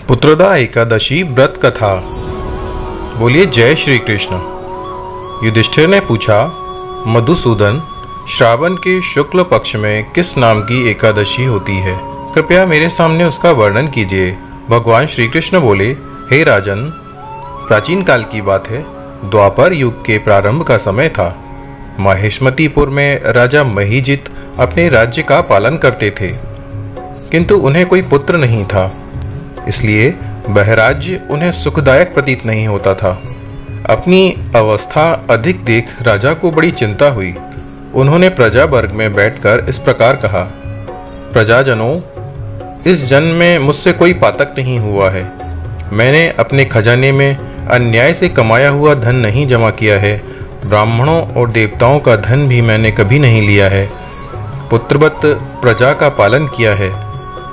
पुत्रदा एकादशी व्रत कथा। बोलिए जय श्री कृष्ण। युधिष्ठिर ने पूछा, मधुसूदन, श्रावण के शुक्ल पक्ष में किस नाम की एकादशी होती है? कृपया मेरे सामने उसका वर्णन कीजिए। भगवान श्री कृष्ण बोले, हे राजन, प्राचीन काल की बात है। द्वापर युग के प्रारंभ का समय था। माहेश्मतीपुर में राजा महीजित अपने राज्य का पालन करते थे, किंतु उन्हें कोई पुत्र नहीं था, इसलिए वह राज्य उन्हें सुखदायक प्रतीत नहीं होता था। अपनी अवस्था अधिक देख राजा को बड़ी चिंता हुई। उन्होंने प्रजा वर्ग में बैठकर इस प्रकार कहा, प्रजाजनों, इस जन्म में मुझसे कोई पातक नहीं हुआ है। मैंने अपने खजाने में अन्याय से कमाया हुआ धन नहीं जमा किया है। ब्राह्मणों और देवताओं का धन भी मैंने कभी नहीं लिया है। पुत्रवत प्रजा का पालन किया है।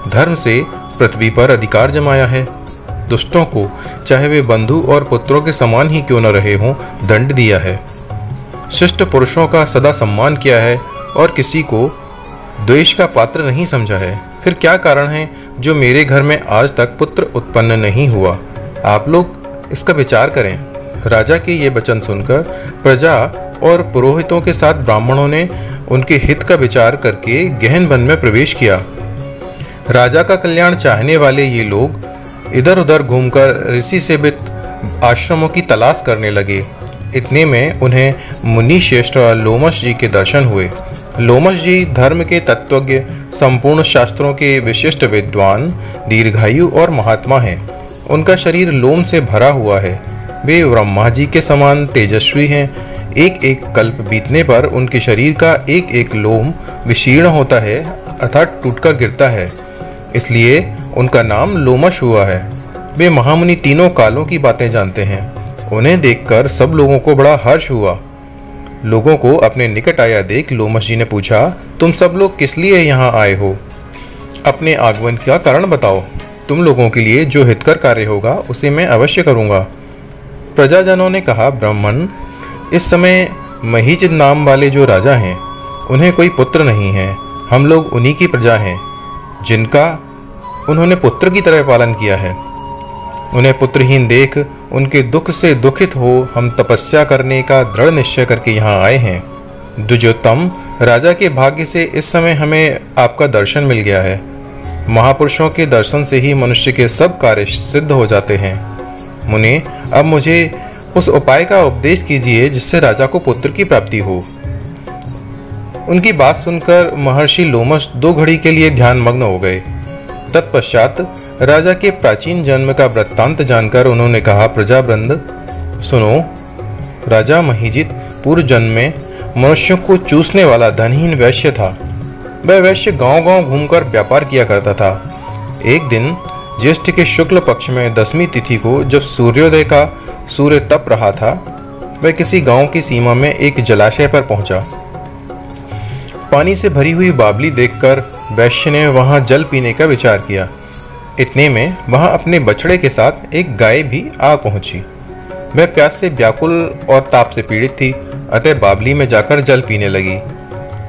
धर्म से पृथ्वी पर अधिकार जमाया है। दुष्टों को, चाहे वे बंधु और पुत्रों के समान ही क्यों न रहे हों, दंड दिया है। शिष्ट पुरुषों का सदा सम्मान किया है और किसी को द्वेष का पात्र नहीं समझा है। फिर क्या कारण है जो मेरे घर में आज तक पुत्र उत्पन्न नहीं हुआ? आप लोग इसका विचार करें। राजा के ये वचन सुनकर प्रजा और पुरोहितों के साथ ब्राह्मणों ने उनके हित का विचार करके गहन वन में प्रवेश किया। राजा का कल्याण चाहने वाले ये लोग इधर उधर घूमकर ऋषि सेवित आश्रमों की तलाश करने लगे। इतने में उन्हें मुनि श्रेष्ठ लोमश जी के दर्शन हुए। लोमश जी धर्म के तत्वज्ञ, संपूर्ण शास्त्रों के विशिष्ट विद्वान, दीर्घायु और महात्मा हैं। उनका शरीर लोम से भरा हुआ है। वे ब्रह्मा जी के समान तेजस्वी हैं। एक एक कल्प बीतने पर उनके शरीर का एक एक लोम विशीर्ण होता है, अर्थात टूटकर गिरता है। इसलिए उनका नाम लोमश हुआ है। वे महामुनि तीनों कालों की बातें जानते हैं। उन्हें देखकर सब लोगों को बड़ा हर्ष हुआ। लोगों को अपने निकट आया देख लोमश जी ने पूछा, तुम सब लोग किस लिए यहाँ आए हो? अपने आगमन का कारण बताओ। तुम लोगों के लिए जो हितकर कार्य होगा उसे मैं अवश्य करूँगा। प्रजाजनों ने कहा, ब्राह्मण, इस समय महीजित नाम वाले जो राजा हैं, उन्हें कोई पुत्र नहीं है। हम लोग उन्हीं की प्रजा हैं, जिनका उन्होंने पुत्र की तरह पालन किया है। उन्हें पुत्रहीन देख उनके दुख से दुखित हो हम तपस्या करने का दृढ़ निश्चय करके यहाँ आए हैं। द्विजोत्तम, राजा के भाग्य से इस समय हमें आपका दर्शन मिल गया है। महापुरुषों के दर्शन से ही मनुष्य के सब कार्य सिद्ध हो जाते हैं। मुने, अब मुझे उस उपाय का उपदेश कीजिए जिससे राजा को पुत्र की प्राप्ति हो। उनकी बात सुनकर महर्षि लोमश 2 घड़ी के लिए ध्यान मग्न हो गए। तत्पश्चात राजा के प्राचीन जन्म का वृत्तांत जानकर उन्होंने कहा, प्रजावृंद सुनो। राजा महीजित पूर्व जन्म में मनुष्यों को चूसने वाला धनहीन वैश्य था। वह वैश्य गांव-गांव घूमकर व्यापार किया करता था। एक दिन ज्येष्ठ के शुक्ल पक्ष में 10वीं तिथि को, जब सूर्योदय का सूर्य तप रहा था, वह किसी गांव की सीमा में एक जलाशय पर पहुंचा। पानी से भरी हुई बावली देखकर वैश्य ने वहां जल पीने का विचार किया। इतने में वहां अपने बछड़े के साथ एक गाय भी आ पहुंची। वह प्यास से व्याकुल और ताप से पीड़ित थी, अतः बावली में जाकर जल पीने लगी।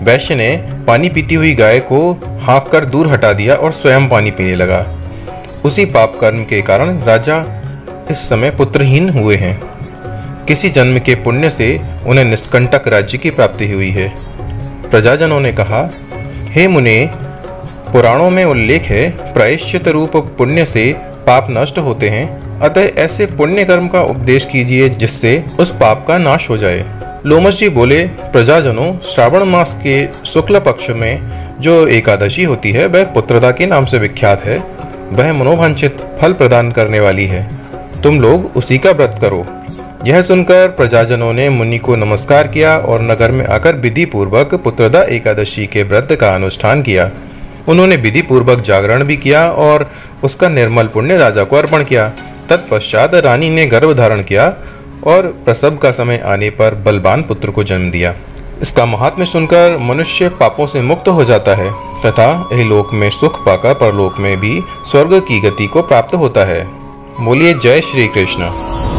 वैश्य ने पानी पीती हुई गाय को हाँक कर दूर हटा दिया और स्वयं पानी पीने लगा। उसी पाप कर्म के कारण राजा इस समय पुत्रहीन हुए हैं। किसी जन्म के पुण्य से उन्हें निष्कंटक राज्य की प्राप्ति हुई है। प्रजाजनों ने कहा, हे मुने, पुराणों में उल्लेख है, प्रायश्चित रूप पुण्य से पाप नष्ट होते हैं। अतः ऐसे पुण्य कर्म का उपदेश कीजिए जिससे उस पाप का नाश हो जाए। लोमश जी बोले, प्रजाजनों, श्रावण मास के शुक्ल पक्ष में जो एकादशी होती है वह पुत्रदा के नाम से विख्यात है। वह मनोवांछित फल प्रदान करने वाली है। तुम लोग उसी का व्रत करो। यह सुनकर प्रजाजनों ने मुनि को नमस्कार किया और नगर में आकर विधि पूर्वक पुत्रदा एकादशी के व्रत का अनुष्ठान किया। उन्होंने विधि पूर्वक जागरण भी किया और उसका निर्मल पुण्य राजा को अर्पण किया। तत्पश्चात रानी ने गर्भ धारण किया और प्रसव का समय आने पर बलवान पुत्र को जन्म दिया। इसका महात्म्य सुनकर मनुष्य पापों से मुक्त हो जाता है तथा इहलोक में सुख पाकर परलोक में भी स्वर्ग की गति को प्राप्त होता है। बोलिए जय श्री कृष्ण।